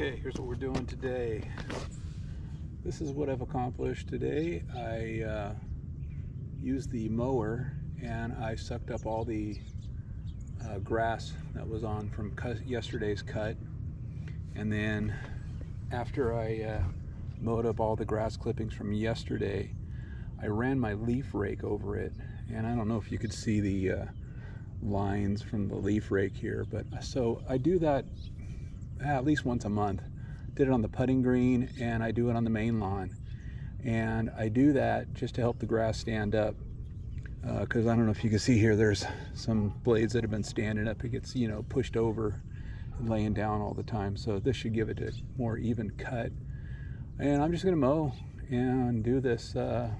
Okay, here's what we're doing today. This is what I've accomplished today. I used the mower and I sucked up all the grass that was on from yesterday's cut. And then after I mowed up all the grass clippings from yesterday, I ran my leaf rake over it. And I don't know if you could see the lines from the leaf rake here, but so I do that at least once a month. Did it on the putting green and I do it on the main lawn, and I do that just to help the grass stand up, because I don't know if you can see here, there's some blades that have been standing up. It gets pushed over and laying down all the time, so this should give it a more even cut. And I'm just going to mow and do this a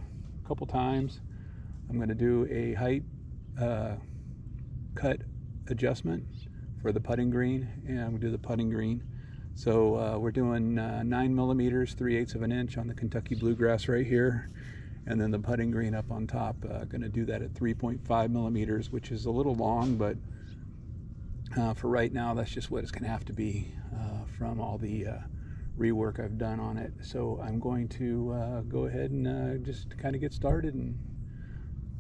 couple times. I'm going to do a height cut adjustment for the putting green, and I'm going to do the putting green. So we're doing 9 millimeters, 3/8 of an inch on the Kentucky bluegrass right here, and then the putting green up on top. Going to do that at 3.5 millimeters, which is a little long, but for right now, that's just what it's going to have to be from all the rework I've done on it. So I'm going to go ahead and just kind of get started. And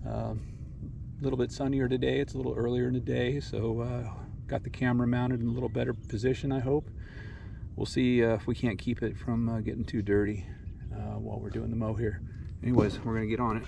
a little bit sunnier today. It's a little earlier in the day, so got the camera mounted in a little better position, I hope. We'll see if we can't keep it from getting too dirty while we're doing the mow here. Anyways, we're going to get on it.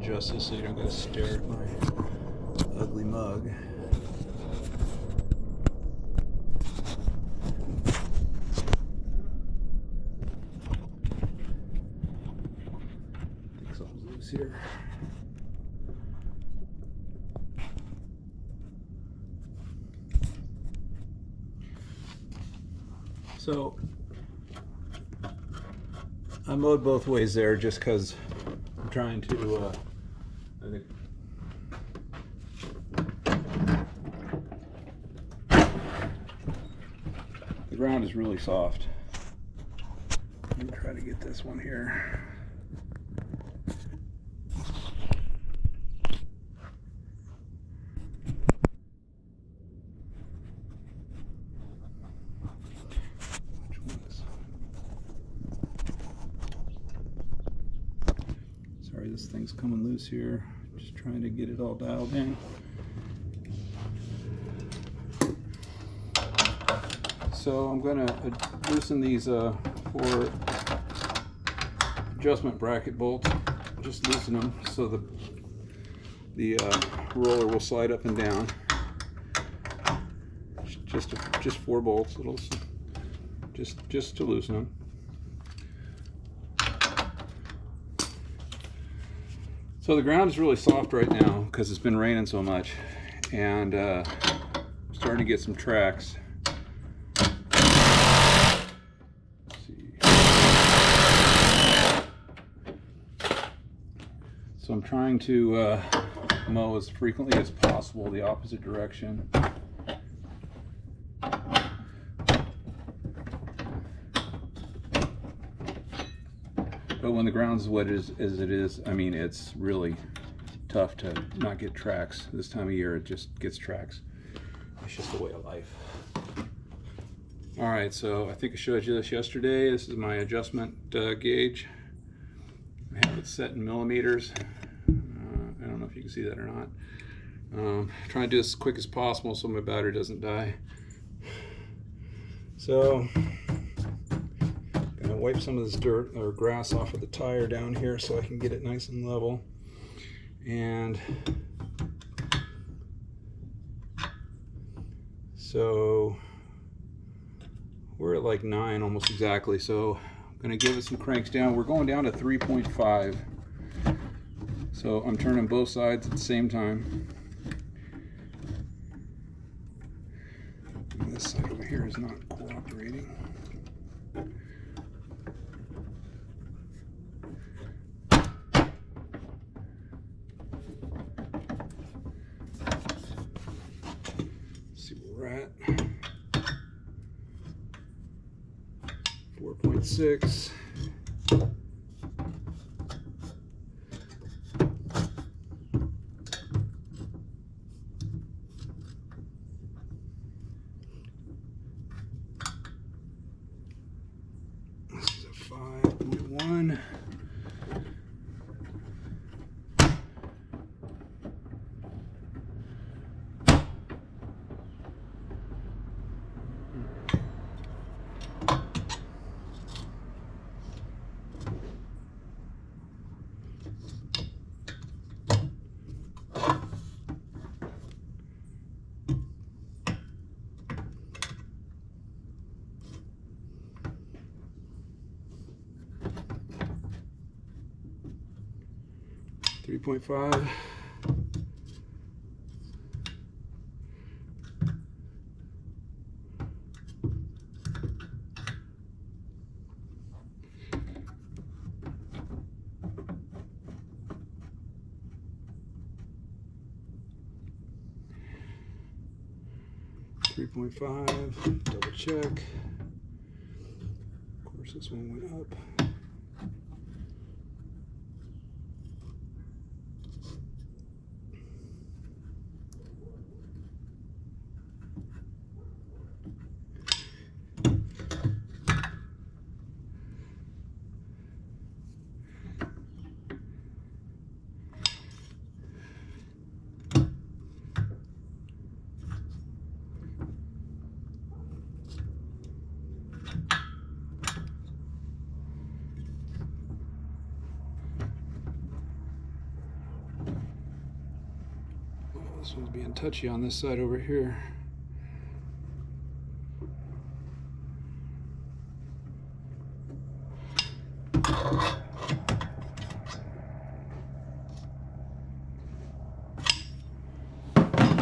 adjust this so you don't gotta stare at my ugly mug. I think something's loose here. So I mowed both ways there just because I'm trying to, I think, the ground is really soft. Let me try to get this one here. Sorry, this thing's coming loose here. Just trying to get it all dialed in. So I'm going to loosen these 4 adjustment bracket bolts. Just loosen them so the roller will slide up and down. Just 4 bolts. It'll just to loosen them. So the ground is really soft right now because it's been raining so much, and I'm starting to get some tracks. Let's see. So I'm trying to mow as frequently as possible the opposite direction. But when the ground's as wet as it is, I mean, it's really tough to not get tracks. This time of year, it just gets tracks. It's just the way of life. All right, so I think I showed you this yesterday. This is my adjustment gauge. I have it set in millimeters. I don't know if you can see that or not. Trying to do this as quick as possible so my battery doesn't die. So, gonna wipe some of this dirt or grass off of the tire down here so I can get it nice and level. And so we're at like 9 almost exactly. So I'm gonna give it some cranks down. We're going down to 3.5. So I'm turning both sides at the same time. And this side over here is not cooperating. See where we're at. 4.6. This is a 5.1. Three 3.5. Double check. Of course, this one went up. This one's being touchy on this side over here.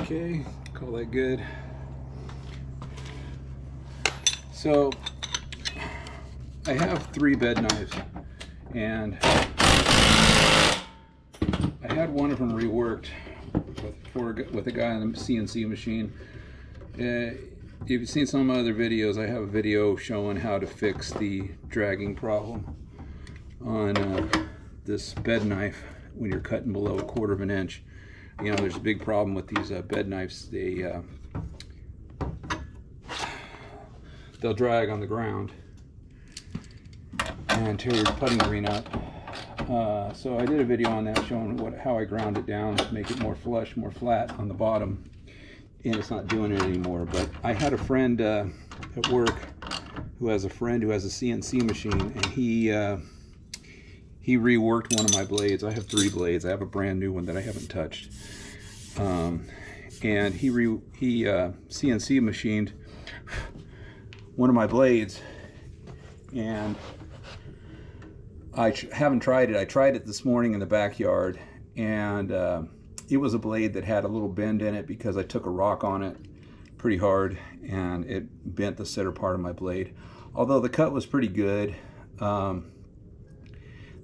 Okay, call that good. So I have 3 bed knives, and I had one of them reworked with a guy on the CNC machine. If you've seen some of my other videos, I have a video showing how to fix the dragging problem on this bed knife when you're cutting below 1/4 of an inch. You know, there's a big problem with these bed knives. They'll drag on the ground and tear your putting green up. So I did a video on that showing how I ground it down to make it more flush, more flat on the bottom, and it's not doing it anymore. But I had a friend at work who has a CNC machine, and he reworked one of my blades. I have 3 blades. I have a brand new one that I haven't touched, and he CNC machined one of my blades, and I haven't tried it. I tried it this morning in the backyard, and it was a blade that had a little bend in it because I took a rock on it pretty hard, and it bent the center part of my blade. Although the cut was pretty good, the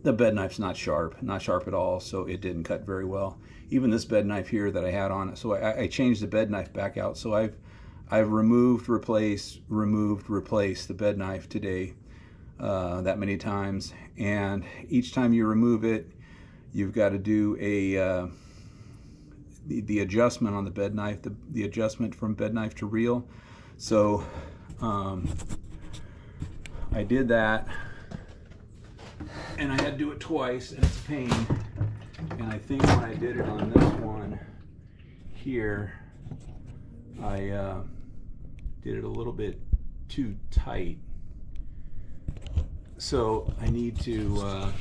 bed knife's not sharp at all, so it didn't cut very well. Even this bed knife here that I had on it, so I changed the bed knife back out. So I've removed, replaced the bed knife today that many times, and each time you remove it, you've got to do the adjustment on the bed knife, the adjustment from bed knife to reel. So I did that, and I had to do it twice, and it's a pain. And I think when I did it on this one here, I did it a little bit too tight. So I need to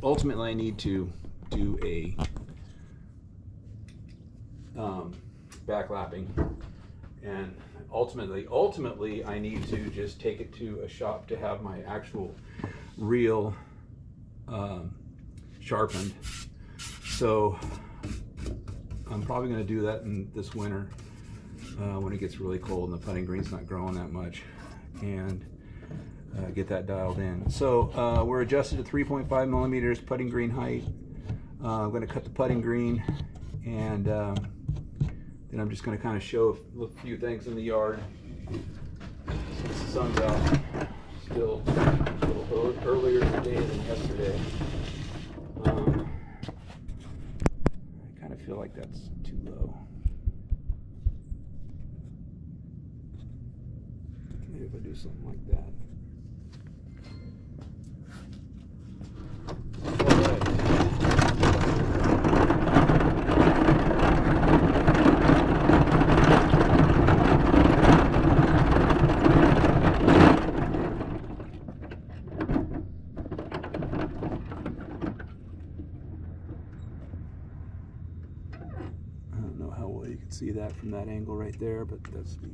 ultimately I need to do a backlapping, and ultimately I need to just take it to a shop to have my actual reel sharpened. So I'm probably going to do that in this winter when it gets really cold and the putting green's not growing that much, and get that dialed in. So we're adjusted to 3.5 millimeters putting green height. I'm going to cut the putting green, and then I'm just going to kind of show a few things in the yard since the sun's out. Still a little earlier today than yesterday. I kind of feel like that's too low. Maybe if I do something like that. You can see that from that angle right there, but that's the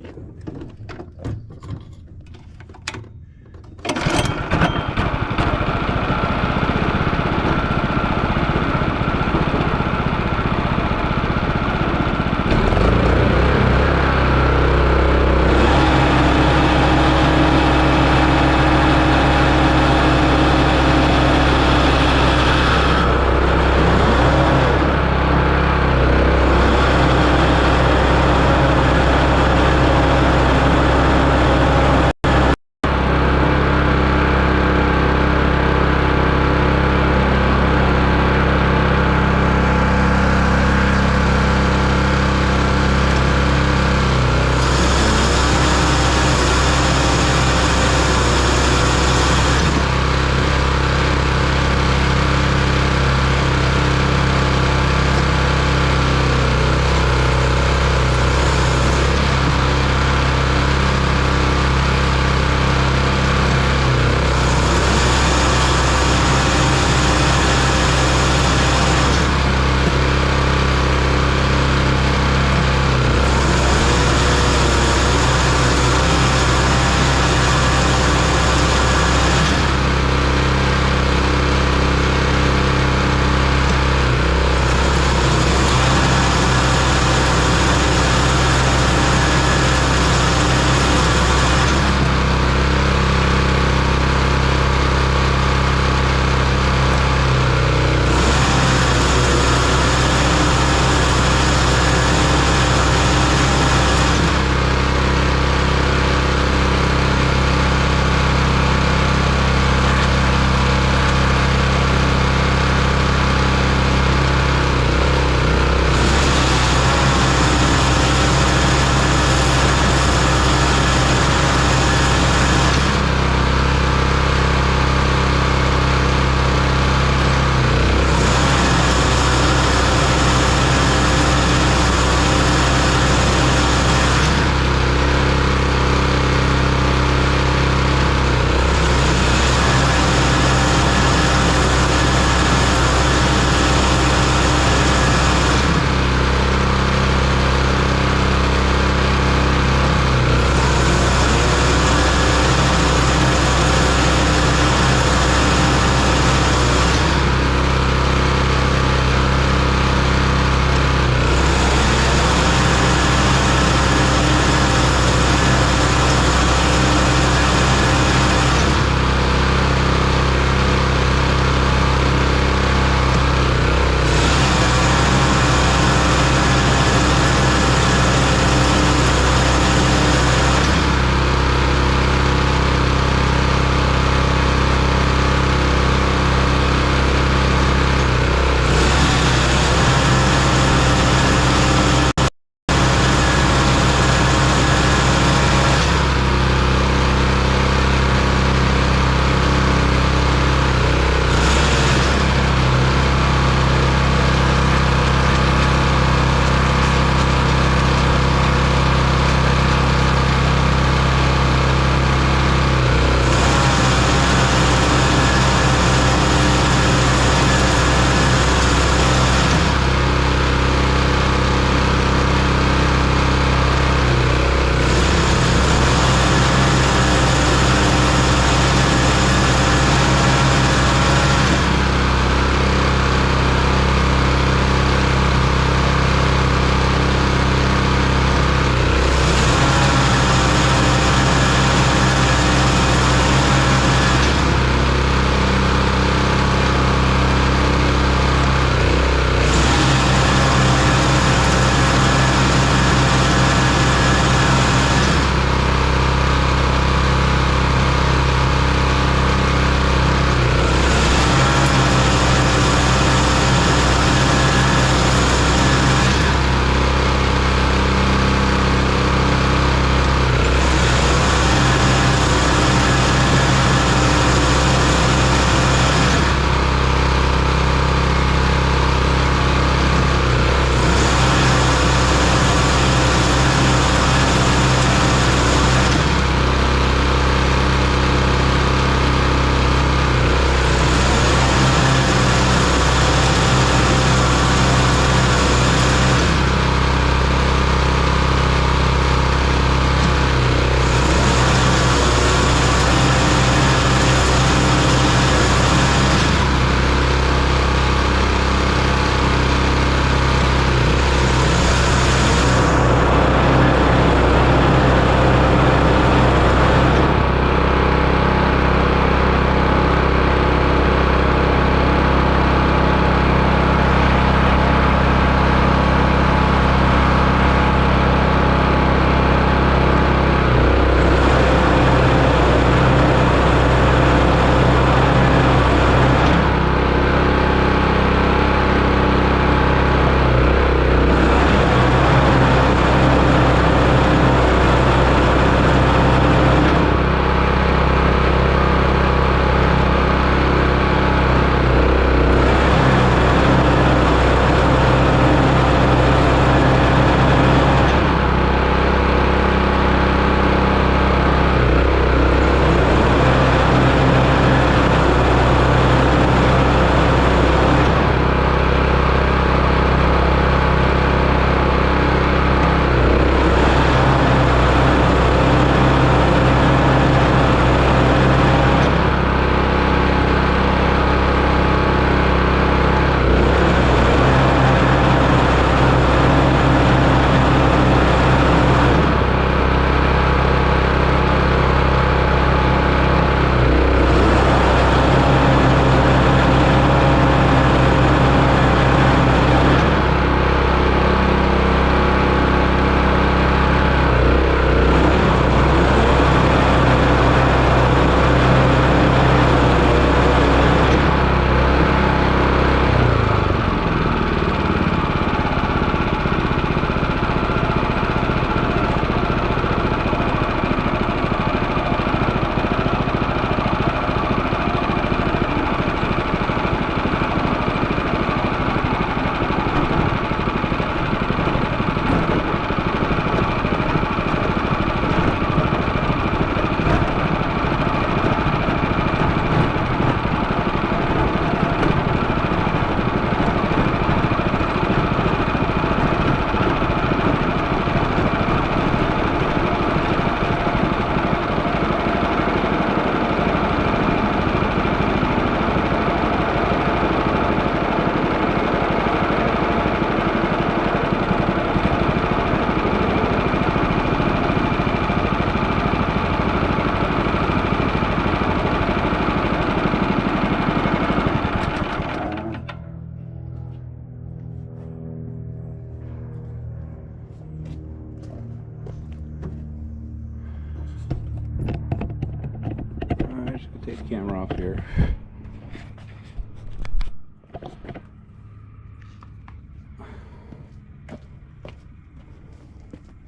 camera off here.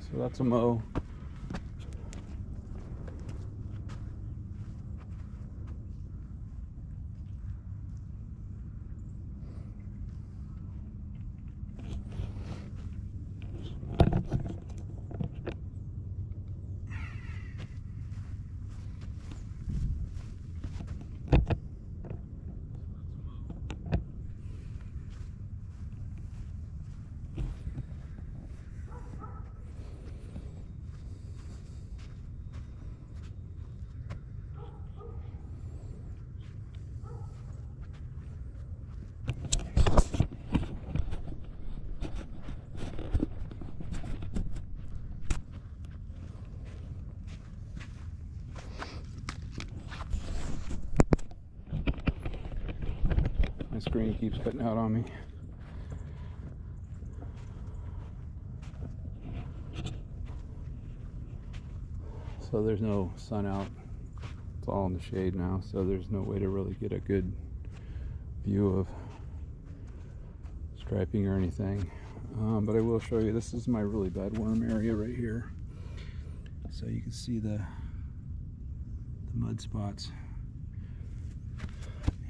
So that's a mow. My screen keeps cutting out on me. So there's no sun out. It's all in the shade now, so there's no way to really get a good view of striping or anything. But I will show you, this is my really bad worm area right here. So you can see the mud spots.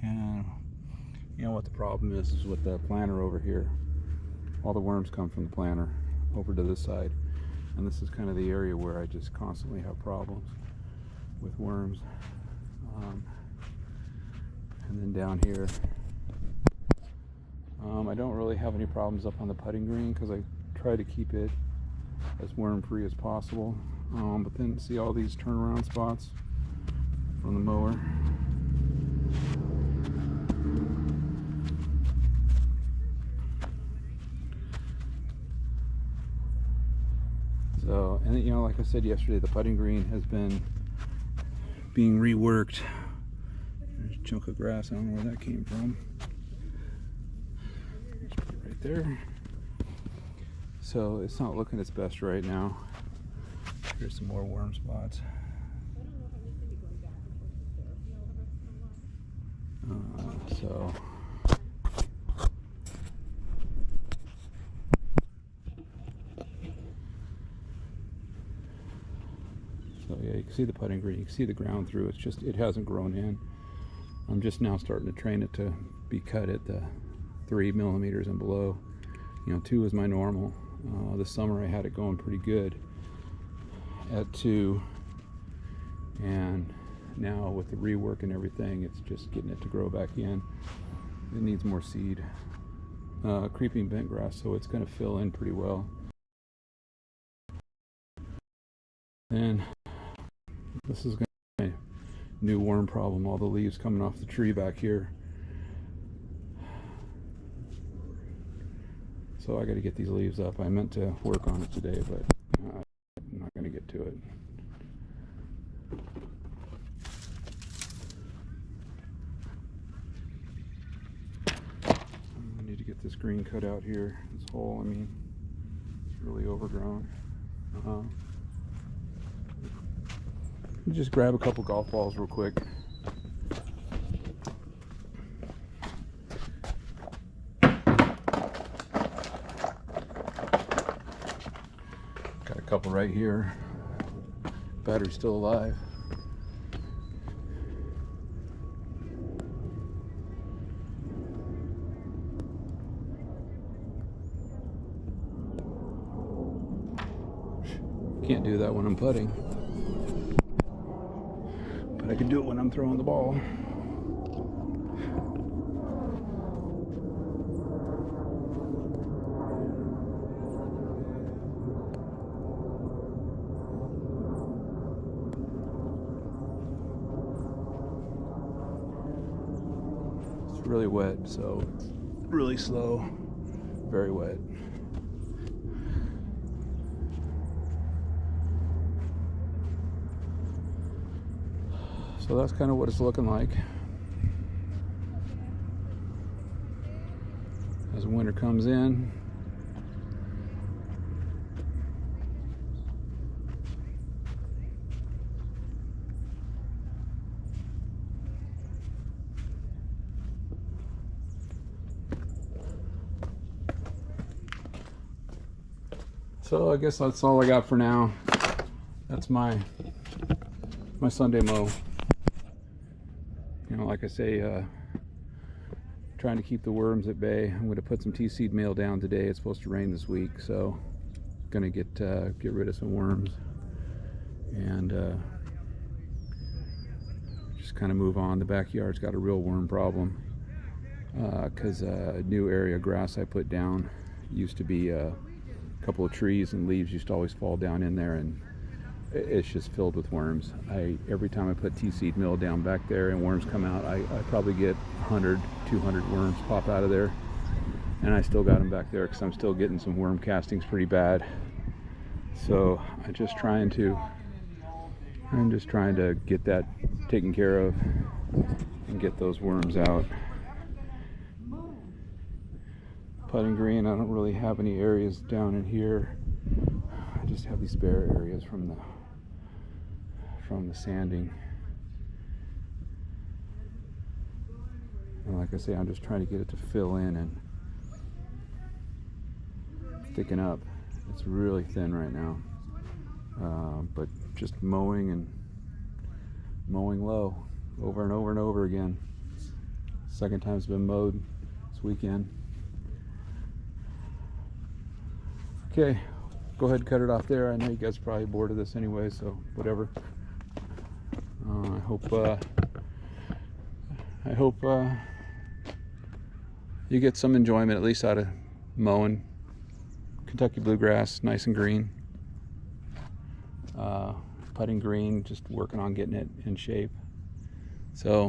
And you know what the problem is with the planter over here. All the worms come from the planter over to this side. And this is kind of the area where I just constantly have problems with worms. And then down here, I don't really have any problems up on the putting green because I try to keep it as worm free as possible. But then see all these turnaround spots from the mower. So, and you know, like I said yesterday, the putting green has been being reworked. There's a chunk of grass, I don't know where that came from. Just put it right there. So it's not looking its best right now. Here's some more worm spots. So yeah, you can see the putting green, you can see the ground through. It's just, it hasn't grown in. I'm just now starting to train it to be cut at the 3 millimeters and below. You know, 2 is my normal. This summer I had it going pretty good at 2, and now with the rework and everything, it's just getting it to grow back in. It needs more seed. Creeping bent grass, so it's going to fill in pretty well. And this is going to be a new worm problem, all the leaves coming off the tree back here. So I got to get these leaves up. I meant to work on it today, but I'm not going to get to it. I need to get this green cut out here. This hole, I mean, it's really overgrown. Just grab a couple golf balls real quick. Got a couple right here. Battery's still alive. Can't do that when I'm putting. I can do it when I'm throwing the ball. It's really wet, so it's really slow, very wet. So that's kind of what it's looking like as winter comes in. So I guess that's all I got for now. That's my Sunday mow. You know, like I say, trying to keep the worms at bay. I'm going to put some tea-seed meal down today. It's supposed to rain this week, so going to get rid of some worms and just kind of move on. The backyard's got a real worm problem because a new area of grass I put down used to be a couple of trees, and leaves used to always fall down in there, and it's just filled with worms. Every time I put tea-seed meal down back there and worms come out, I probably get 100, 200 worms pop out of there, and I still got them back there because I'm still getting some worm castings pretty bad. So I'm just trying to get that taken care of and get those worms out. Putting green, I don't really have any areas down in here. I just have these bare areas from the sanding. And like I say, I'm just trying to get it to fill in and thicken up. It's really thin right now, but just mowing low over and over and over again. Second time it's been mowed this weekend. Okay, go ahead and cut it off there. I know you guys are probably bored of this anyway, so whatever. I hope you get some enjoyment at least out of mowing Kentucky bluegrass, nice and green. Putting green, just working on getting it in shape. So